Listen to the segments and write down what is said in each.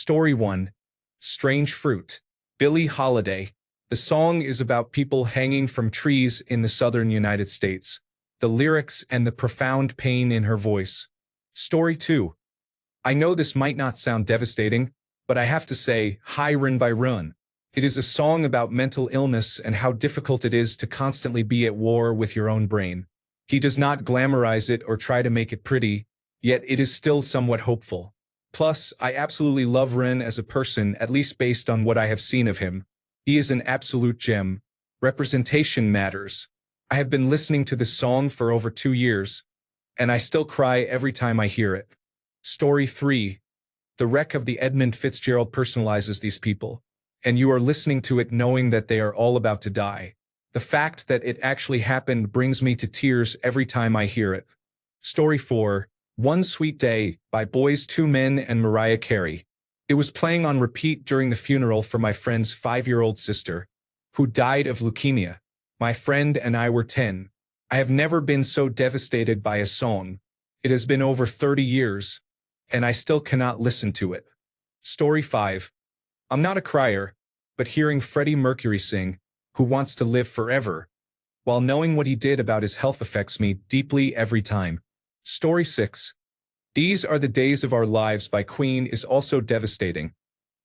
Story 1. Strange Fruit. Billie Holiday. The song is about people hanging from trees in the southern United States. The lyrics and the profound pain in her voice. Story 2. I know this might not sound devastating, but I have to say, Hi Run by Run. It is a song about mental illness and how difficult it is to constantly be at war with your own brain. He does not glamorize it or try to make it pretty, yet it is still somewhat hopeful. Plus, I absolutely love Ren as a person, at least based on what I have seen of him. He is an absolute gem. Representation matters. I have been listening to this song for over 2 years, and I still cry every time I hear it. Story 3. The wreck of the Edmund Fitzgerald personalizes these people, and you are listening to it knowing that they are all about to die. The fact that it actually happened brings me to tears every time I hear it. Story 4. One Sweet Day by Boyz II Men and Mariah Carey. It was playing on repeat during the funeral for my friend's 5-year-old sister, who died of leukemia. My friend and I were 10. I have never been so devastated by a song. It has been over 30 years, and I still cannot listen to it. Story 5. I'm not a crier, but hearing Freddie Mercury sing, Who Wants to Live Forever, while knowing what he did about his health affects me deeply every time. Story 6. These Are the Days of Our Lives by Queen is also devastating,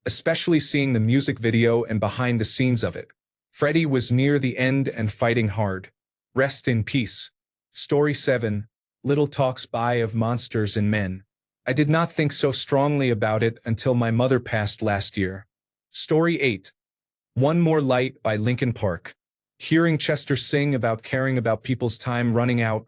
especially seeing the music video and behind the scenes of it. Freddie was near the end and fighting hard. Rest in peace. Story 7. Little Talks by of Monsters and Men. I did not think so strongly about it until my mother passed last year. Story 8. One More Light by Linkin Park. Hearing Chester sing about caring about people's time running out,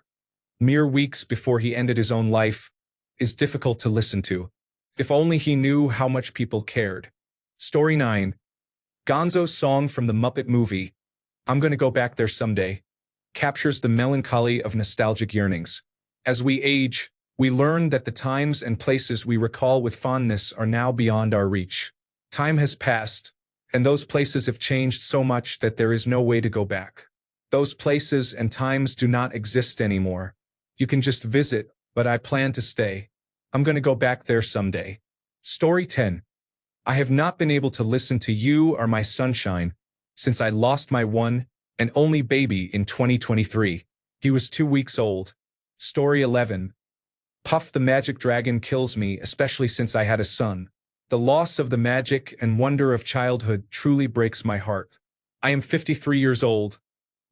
mere weeks before he ended his own life, is difficult to listen to. If only he knew how much people cared. Story 9. Gonzo's song from the Muppet movie, I'm Gonna Go Back There Someday, captures the melancholy of nostalgic yearnings. As we age, we learn that the times and places we recall with fondness are now beyond our reach. Time has passed, and those places have changed so much that there is no way to go back. Those places and times do not exist anymore. You can just visit, but I plan to stay. I'm gonna go back there someday. Story 10. I have not been able to listen to You Are My Sunshine since I lost my one and only baby in 2023. He was 2 weeks old. Story 11. Puff the Magic Dragon kills me, especially since I had a son. The loss of the magic and wonder of childhood truly breaks my heart. I am 53 years old.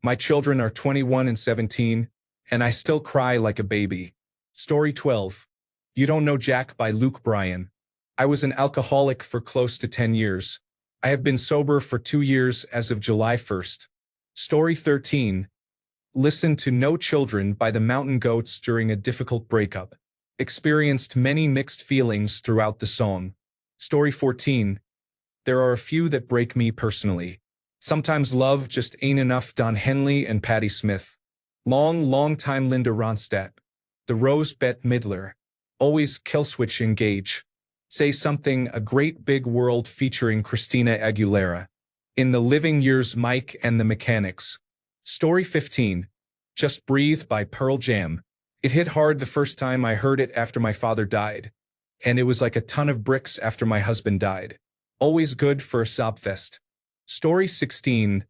My children are 21 and 17, and I still cry like a baby. Story 12. You Don't Know Jack by Luke Bryan. I was an alcoholic for close to 10 years. I have been sober for 2 years as of July 1st. Story 13. Listen to No Children by the Mountain Goats during a difficult breakup. Experienced many mixed feelings throughout the song. Story 14. There are a few that break me personally. Sometimes Love Just Ain't Enough, Don Henley and Patti Smith. Long time Linda Ronstadt. The Rose Bette Midler. Always Killswitch Engage. Say Something, A Great Big World featuring Christina Aguilera. In the Living Years, Mike and the Mechanics. Story 15. Just Breathe by Pearl Jam. It hit hard the first time I heard it after my father died, and it was like a ton of bricks after my husband died. Always good for a sobfest. Story 16.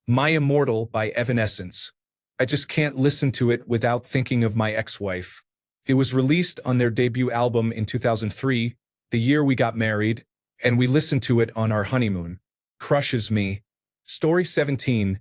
My Immortal by Evanescence. I just can't listen to it without thinking of my ex-wife. It was released on their debut album in 2003, the year we got married, and we listened to it on our honeymoon. Crushes me. Story 17.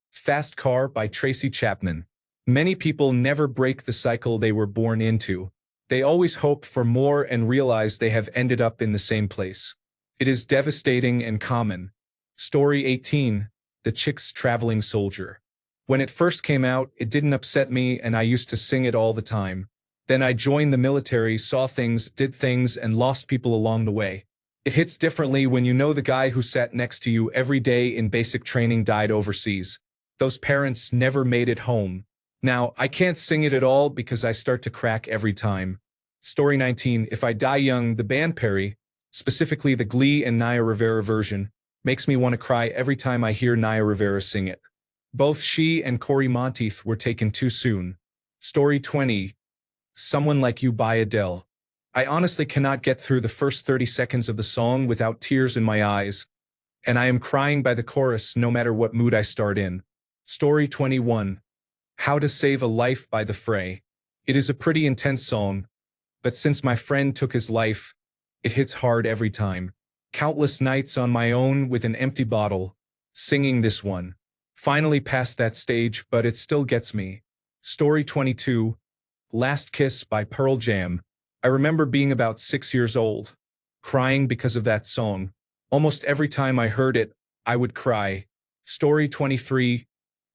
Fast Car by Tracy Chapman. Many people never break the cycle they were born into. They always hope for more and realize they have ended up in the same place. It is devastating and common. Story 18. The Chick's Traveling Soldier. When it first came out, it didn't upset me and I used to sing it all the time. Then I joined the military, saw things, did things, and lost people along the way. It hits differently when you know the guy who sat next to you every day in basic training died overseas. Those parents never made it home. Now, I can't sing it at all because I start to crack every time. Story 19. If I Die Young, the band Perry, specifically the Glee and Naya Rivera version, makes me want to cry every time I hear Naya Rivera sing it. Both she and Corey Monteith were taken too soon. Story 20. Someone Like You by Adele. I honestly cannot get through the first 30 seconds of the song without tears in my eyes, and I am crying by the chorus no matter what mood I start in. Story 21. How to Save a Life by the Fray. It is a pretty intense song, but since my friend took his life, it hits hard every time. Countless nights on my own with an empty bottle, singing this one. Finally past that stage, but it still gets me. Story 22. Last Kiss by Pearl Jam. I remember being about 6 years old, crying because of that song. Almost every time I heard it, I would cry. Story 23.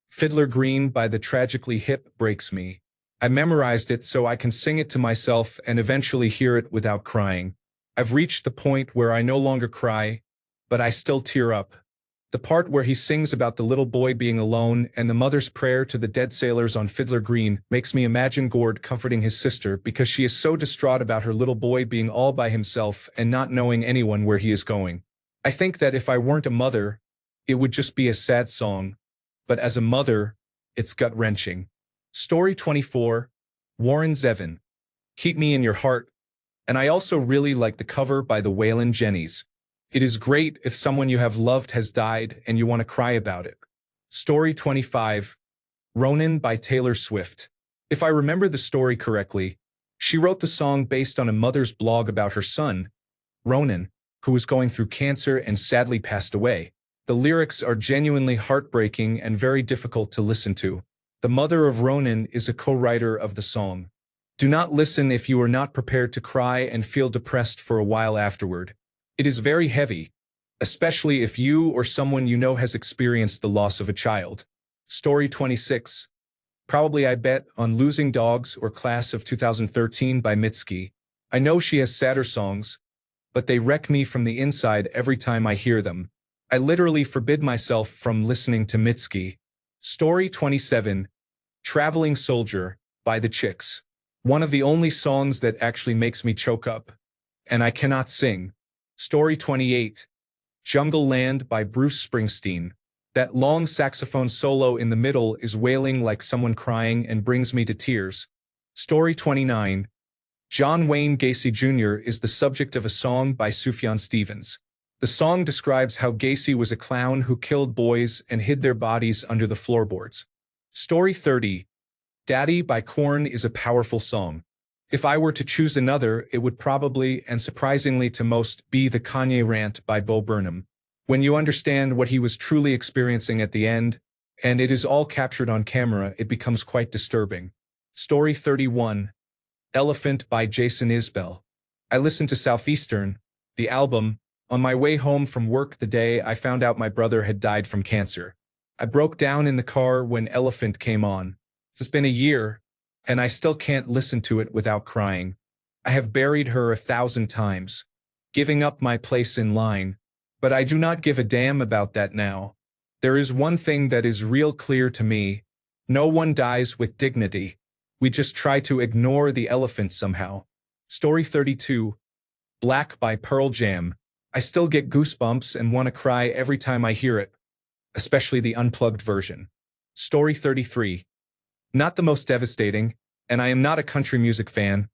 Fiddler Green by the Tragically Hip breaks me. I memorized it so I can sing it to myself and eventually hear it without crying. I've reached the point where I no longer cry, but I still tear up. The part where he sings about the little boy being alone and the mother's prayer to the dead sailors on Fiddler Green makes me imagine Gord comforting his sister because she is so distraught about her little boy being all by himself and not knowing anyone where he is going. I think that if I weren't a mother, it would just be a sad song, but as a mother, it's gut-wrenching. Story 24. Warren Zevon. Keep Me in Your Heart. And I also really like the cover by the Waylon Jennings. It is great if someone you have loved has died and you want to cry about it. Story 25. Ronin by Taylor Swift. If I remember the story correctly, she wrote the song based on a mother's blog about her son, Ronin, who was going through cancer and sadly passed away. The lyrics are genuinely heartbreaking and very difficult to listen to. The mother of Ronin is a co-writer of the song. Do not listen if you are not prepared to cry and feel depressed for a while afterward. It is very heavy, especially if you or someone you know has experienced the loss of a child. Story 26. Probably I Bet on Losing Dogs or Class of 2013 by Mitski. I know she has sadder songs, but they wreck me from the inside every time I hear them. I literally forbid myself from listening to Mitski. Story 27. Traveling Soldier by The Chicks. One of the only songs that actually makes me choke up. And I cannot sing. Story 28. Jungle Land by Bruce Springsteen. That long saxophone solo in the middle is wailing like someone crying and brings me to tears. Story 29. John Wayne Gacy Jr. is the subject of a song by Sufjan Stevens. The song describes how Gacy was a clown who killed boys and hid their bodies under the floorboards. Story 30. Daddy by Korn is a powerful song. If I were to choose another, it would probably, and surprisingly to most, be the Kanye Rant by Bo Burnham. When you understand what he was truly experiencing at the end, and it is all captured on camera, it becomes quite disturbing. Story 31. Elephant by Jason Isbell. I listened to Southeastern, the album, on my way home from work the day I found out my brother had died from cancer. I broke down in the car when Elephant came on. It's been a year, and I still can't listen to it without crying. I have buried her 1,000 times, giving up my place in line, but I do not give a damn about that now. There is one thing that is real clear to me. No one dies with dignity. We just try to ignore the elephant somehow. Story 32. Black by Pearl Jam. I still get goosebumps and want to cry every time I hear it, especially the unplugged version. Story 33. Not the most devastating, and I am not a country music fan,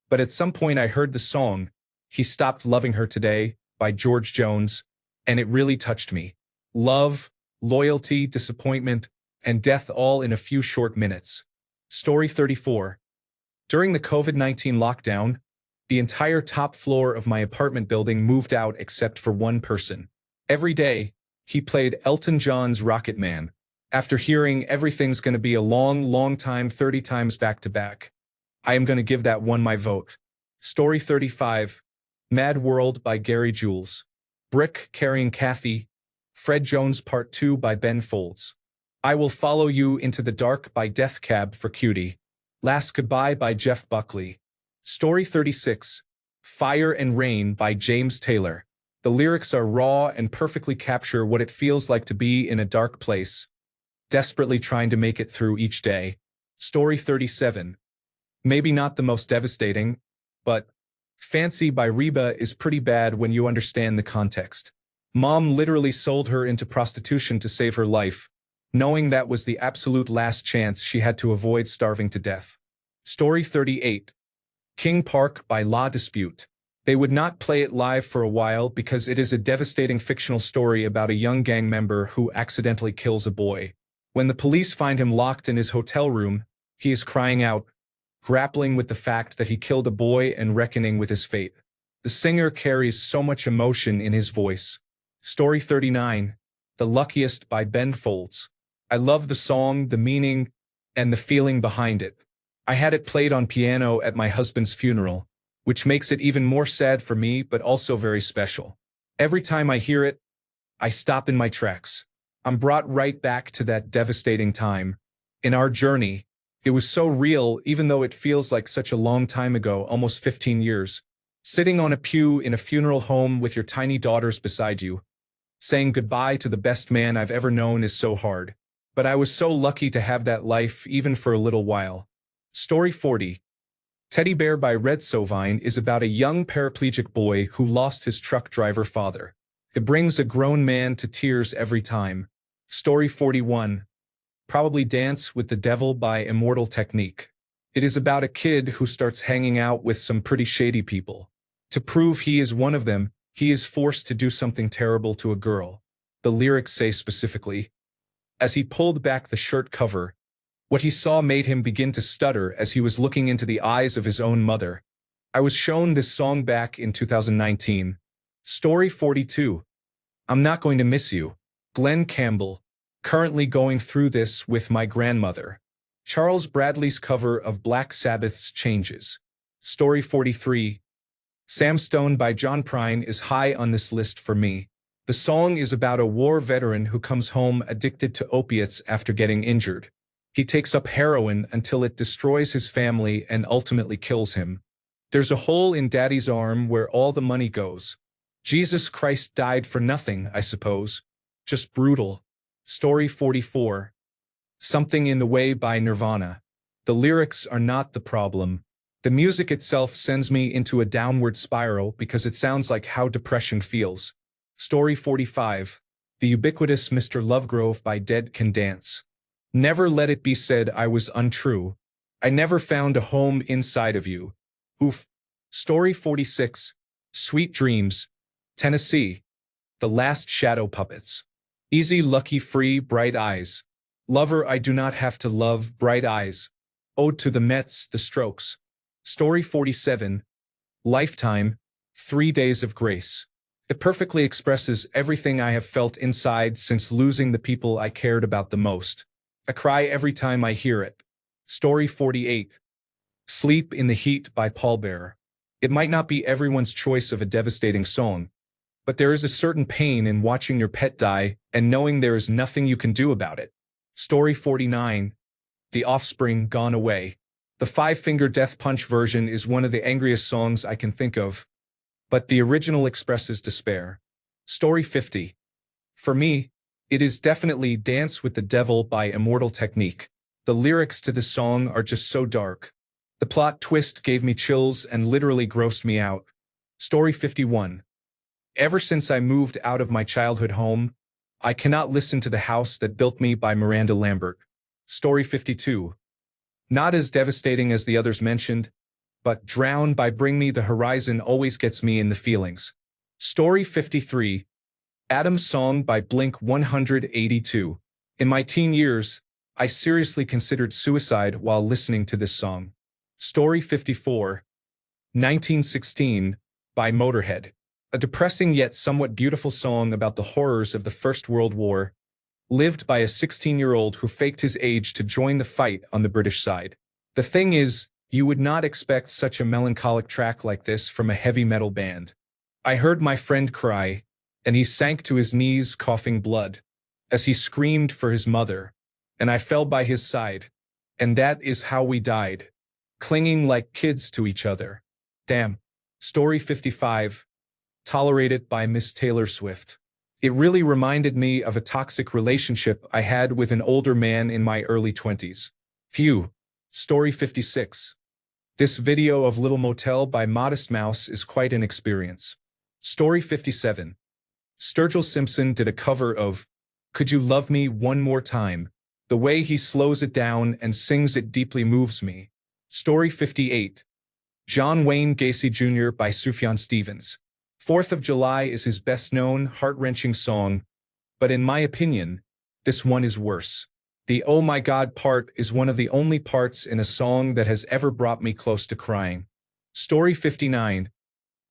but at some point I heard the song, He Stopped Loving Her Today, by George Jones, and it really touched me. Love, loyalty, disappointment, and death all in a few short minutes. Story 34. During the COVID-19 lockdown, the entire top floor of my apartment building moved out except for one person. Every day, he played Elton John's Rocket Man. After hearing Everything's Gonna Be a Long, Long Time 30 times back to back, I am going to give that one my vote. Story 35. Mad World by Gary Jules. Brick Carrying Kathy. Fred Jones Part 2 by Ben Folds. I Will Follow You Into the Dark by Death Cab for Cutie. Last Goodbye by Jeff Buckley. Story 36. Fire and Rain by James Taylor. The lyrics are raw and perfectly capture what it feels like to be in a dark place, desperately trying to make it through each day. Story 37. Maybe not the most devastating, but Fancy by Reba is pretty bad when you understand the context. Mom literally sold her into prostitution to save her life, knowing that was the absolute last chance she had to avoid starving to death. Story 38. King Park by Law Dispute. They would not play it live for a while because it is a devastating fictional story about a young gang member who accidentally kills a boy. When the police find him locked in his hotel room, he is crying out, grappling with the fact that he killed a boy and reckoning with his fate. The singer carries so much emotion in his voice. Story 39. The Luckiest by Ben Folds. I love the song, the meaning, and the feeling behind it. I had it played on piano at my husband's funeral, which makes it even more sad for me but also very special. Every time I hear it, I stop in my tracks. I'm brought right back to that devastating time. In our journey, it was so real even though it feels like such a long time ago, almost 15 years. Sitting on a pew in a funeral home with your tiny daughters beside you, saying goodbye to the best man I've ever known is so hard. But I was so lucky to have that life even for a little while. Story 40. Teddy Bear by Red Sovine is about a young paraplegic boy who lost his truck driver father. It brings a grown man to tears every time. Story 41. Probably Dance with the Devil by Immortal Technique. It is about a kid who starts hanging out with some pretty shady people. To prove he is one of them, he is forced to do something terrible to a girl. The lyrics say specifically, as he pulled back the shirt cover, what he saw made him begin to stutter as he was looking into the eyes of his own mother. I was shown this song back in 2019. Story 42. I'm Not Going to Miss You. Glenn Campbell. Currently going through this with my grandmother. Charles Bradley's cover of Black Sabbath's Changes. Story 43. Sam Stone by John Prine is high on this list for me. The song is about a war veteran who comes home addicted to opiates after getting injured. He takes up heroin until it destroys his family and ultimately kills him. There's a hole in Daddy's arm where all the money goes. Jesus Christ died for nothing, I suppose. Just brutal. Story 44. Something in the Way by Nirvana. The lyrics are not the problem. The music itself sends me into a downward spiral because it sounds like how depression feels. Story 45. The ubiquitous Mr. Lovegrove by Dead Can Dance. Never let it be said I was untrue. I never found a home inside of you. Oof. Story 46. Sweet Dreams. Tennessee. The Last Shadow Puppets. Easy, lucky, free, bright eyes. Lover, I do not have to love, bright eyes. Ode to the Mets, the Strokes. Story 47. Lifetime. 3 Days of Grace. It perfectly expresses everything I have felt inside since losing the people I cared about the most. I cry every time I hear it. Story 48. Sleep in the Heat by Paul Bearer. It might not be everyone's choice of a devastating song, but there is a certain pain in watching your pet die and knowing there is nothing you can do about it. Story 49. The Offspring, Gone Away. The Five-Finger Death Punch version is one of the angriest songs I can think of, but the original expresses despair. Story 50. For me, it is definitely Dance with the Devil by Immortal Technique. The lyrics to this song are just so dark. The plot twist gave me chills and literally grossed me out. Story 51. Ever since I moved out of my childhood home, I cannot listen to The House That Built Me by Miranda Lambert. Story 52. Not as devastating as the others mentioned, but Drown by Bring Me the Horizon always gets me in the feelings. Story 53. Adam's Song by Blink 182. In my teen years, I seriously considered suicide while listening to this song. Story 54. 1916 by Motorhead. A depressing yet somewhat beautiful song about the horrors of the First World War, lived by a 16-year-old who faked his age to join the fight on the British side. The thing is, you would not expect such a melancholic track like this from a heavy metal band. I heard my friend cry, and he sank to his knees coughing blood, as he screamed for his mother, and I fell by his side, and that is how we died, clinging like kids to each other. Damn. Story 55. Tolerate It by Miss Taylor Swift. It really reminded me of a toxic relationship I had with an older man in my early 20s. Phew. Story 56. This video of Little Motel by Modest Mouse is quite an experience. Story 57. Sturgill Simpson did a cover of Could You Love Me One More Time? The way he slows it down and sings it deeply moves me. Story 58. John Wayne Gacy Jr. by Sufjan Stevens. 4th of July is his best-known, heart-wrenching song, but in my opinion, this one is worse. The "Oh my God" part is one of the only parts in a song that has ever brought me close to crying. Story 59.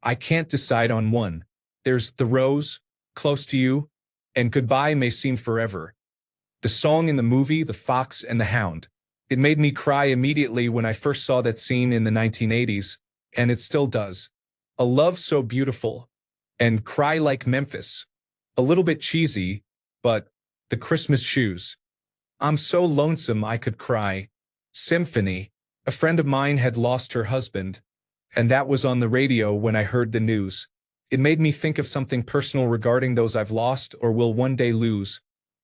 I can't decide on one. There's The Rose, Close to You, and Goodbye May Seem Forever. The song in the movie The Fox and the Hound. It made me cry immediately when I first saw that scene in the 1980s, and it still does. A Love So Beautiful, and Cry Like Memphis. A little bit cheesy, but The Christmas Shoes. I'm So Lonesome I Could Cry. Symphony. A friend of mine had lost her husband, and that was on the radio when I heard the news. It made me think of something personal regarding those I've lost or will one day lose,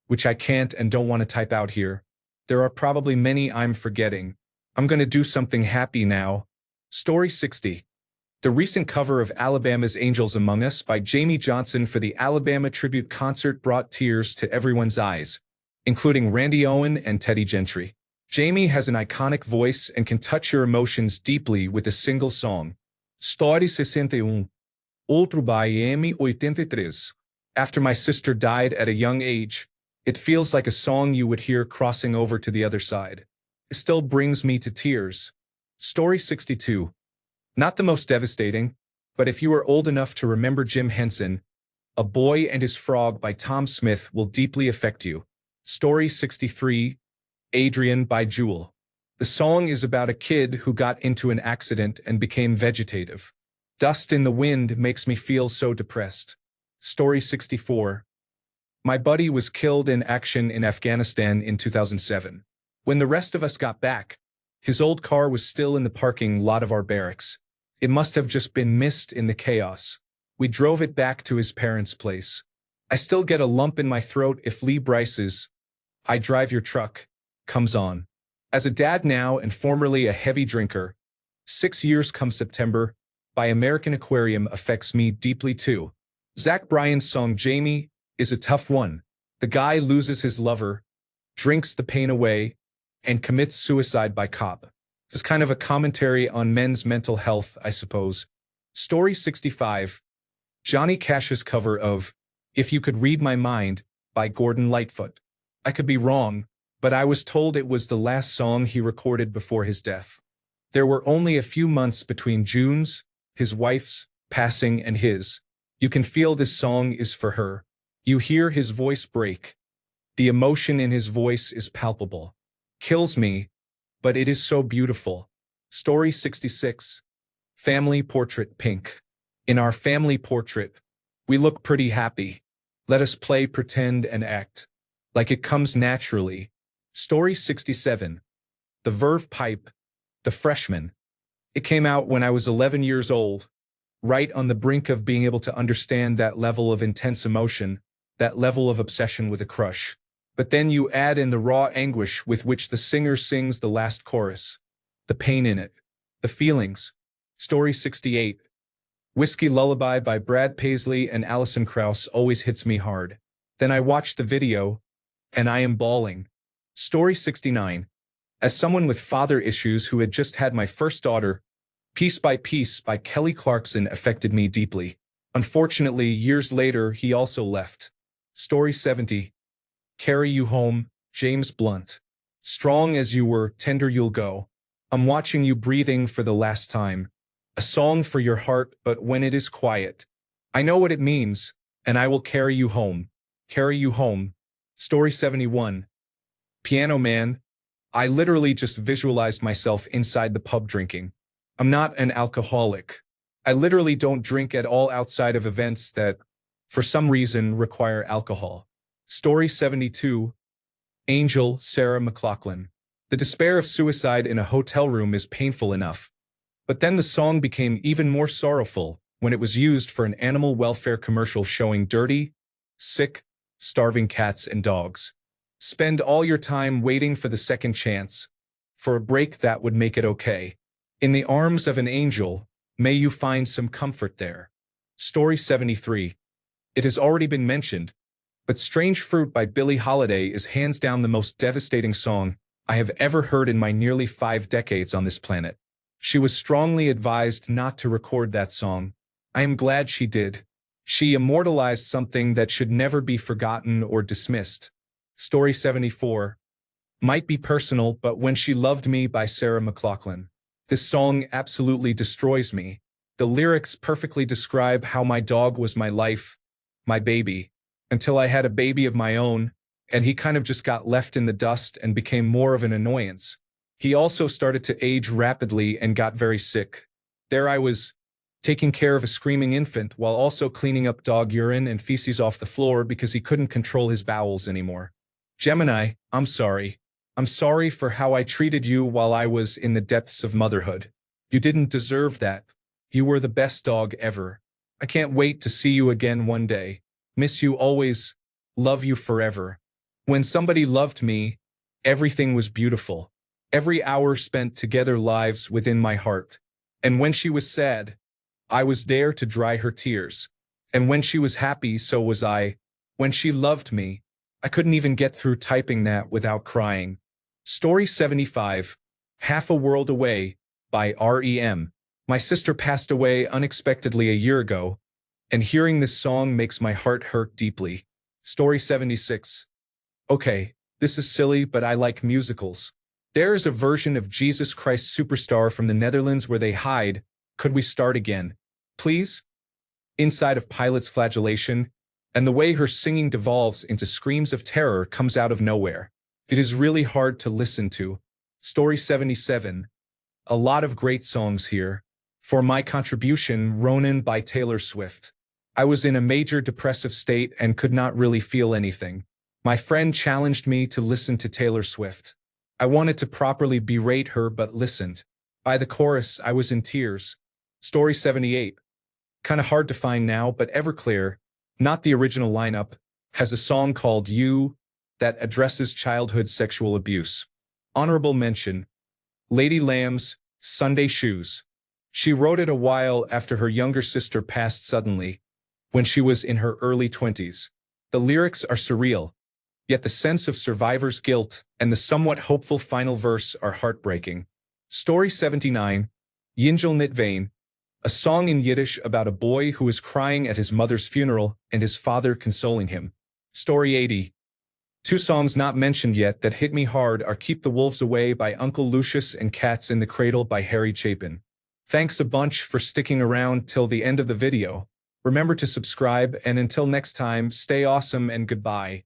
which I can't and don't want to type out here. There are probably many I'm forgetting. I'm gonna do something happy now. Story 60. The recent cover of Alabama's Angels Among Us by Jamie Johnson for the Alabama Tribute Concert brought tears to everyone's eyes, including Randy Owen and Teddy Gentry. Jamie has an iconic voice and can touch your emotions deeply with a single song. Story 61. Outro by Amy 83. After my sister died at a young age, it feels like a song you would hear crossing over to the other side. It still brings me to tears. Story 62. Not the most devastating, but if you are old enough to remember Jim Henson, A Boy and His Frog by Tom Smith will deeply affect you. Story 63. Adrian by Jewel. The song is about a kid who got into an accident and became vegetative. Dust in the Wind makes me feel so depressed. Story 64. My buddy was killed in action in Afghanistan in 2007. When the rest of us got back, his old car was still in the parking lot of our barracks. It must have just been missed in the chaos. We drove it back to his parents' place. I still get a lump in my throat if Lee Bryce's "I Drive Your Truck" comes on. As a dad now and formerly a heavy drinker, 6 years come September by American Aquarium affects me deeply too. Zach Bryan's song Jamie is a tough one. The guy loses his lover, drinks the pain away, and commits suicide by cop. It's kind of a commentary on men's mental health, I suppose. Story 65. Johnny Cash's cover of If You Could Read My Mind by Gordon Lightfoot. I could be wrong, but I was told it was the last song he recorded before his death. There were only a few months between June's, his wife's, passing and his. You can feel this song is for her. You hear his voice break. The emotion in his voice is palpable. Kills me, but it is so beautiful. Story 66. Family Portrait Pink. In our family portrait, we look pretty happy. Let us play pretend and act like it comes naturally. Story 67. The Verve Pipe, The Freshman. It came out when I was 11 years old, right on the brink of being able to understand that level of intense emotion, that level of obsession with a crush. But then you add in the raw anguish with which the singer sings the last chorus, the pain in it, the feelings. Story 68. Whiskey Lullaby by Brad Paisley and Alison Krauss always hits me hard. Then I watch the video, and I am bawling. Story 69. As someone with father issues who had just had my first daughter, Piece by Piece by Kelly Clarkson affected me deeply. Unfortunately, years later, he also left. Story 70. Carry You Home, James Blunt. Strong as you were, tender you'll go. I'm watching you breathing for the last time. A song for your heart, but when it is quiet. I know what it means, and I will carry you home. Carry you home. Story 71. Piano Man. I literally just visualized myself inside the pub drinking. I'm not an alcoholic. I literally don't drink at all outside of events that, for some reason, require alcohol. Story 72. Angel, Sarah McLachlan. The despair of suicide in a hotel room is painful enough. But then the song became even more sorrowful when it was used for an animal welfare commercial showing dirty, sick, starving cats and dogs. Spend all your time waiting for the second chance, for a break that would make it okay. In the arms of an angel, may you find some comfort there. Story 73. It has already been mentioned, but Strange Fruit by Billie Holiday is hands down the most devastating song I have ever heard in my nearly 5 decades on this planet. She was strongly advised not to record that song. I am glad she did. She immortalized something that should never be forgotten or dismissed. Story 74. Might be personal, but When She Loved Me by Sarah McLachlan. This song absolutely destroys me. The lyrics perfectly describe how my dog was my life, my baby, until I had a baby of my own, and he kind of just got left in the dust and became more of an annoyance. He also started to age rapidly and got very sick. There I was, taking care of a screaming infant while also cleaning up dog urine and feces off the floor because he couldn't control his bowels anymore. Gemini, I'm sorry. I'm sorry for how I treated you while I was in the depths of motherhood. You didn't deserve that. You were the best dog ever. I can't wait to see you again one day. Miss you always. Love you forever. When somebody loved me, everything was beautiful. Every hour spent together lives within my heart. And when she was sad, I was there to dry her tears. And when she was happy, so was I. When she loved me, I couldn't even get through typing that without crying. Story 75. Half a World Away by REM. My sister passed away unexpectedly a year ago, and hearing this song makes my heart hurt deeply. Story 76. Okay, this is silly, but I like musicals. There is a version of Jesus Christ Superstar from the Netherlands where they hide. Could we start again? Please? Inside of Pilot's flagellation, and the way her singing devolves into screams of terror comes out of nowhere. It is really hard to listen to. Story 77. A lot of great songs here. For my contribution, Ronan by Taylor Swift. I was in a major depressive state and could not really feel anything. My friend challenged me to listen to Taylor Swift. I wanted to properly berate her but listened. By the chorus, I was in tears. Story 78. Kinda hard to find now, but Everclear, not the original lineup, has a song called You that addresses childhood sexual abuse. Honorable mention. Lady Lamb's Sunday Shoes. She wrote it a while after her younger sister passed suddenly, when she was in her early 20s. The lyrics are surreal, yet the sense of survivor's guilt and the somewhat hopeful final verse are heartbreaking. Story 79. Yinjil Nitvain, a song in Yiddish about a boy who is crying at his mother's funeral and his father consoling him. Story 80. Two songs not mentioned yet that hit me hard are Keep the Wolves Away by Uncle Lucius and Cats in the Cradle by Harry Chapin. Thanks a bunch for sticking around till the end of the video. Remember to subscribe, and until next time, stay awesome and goodbye.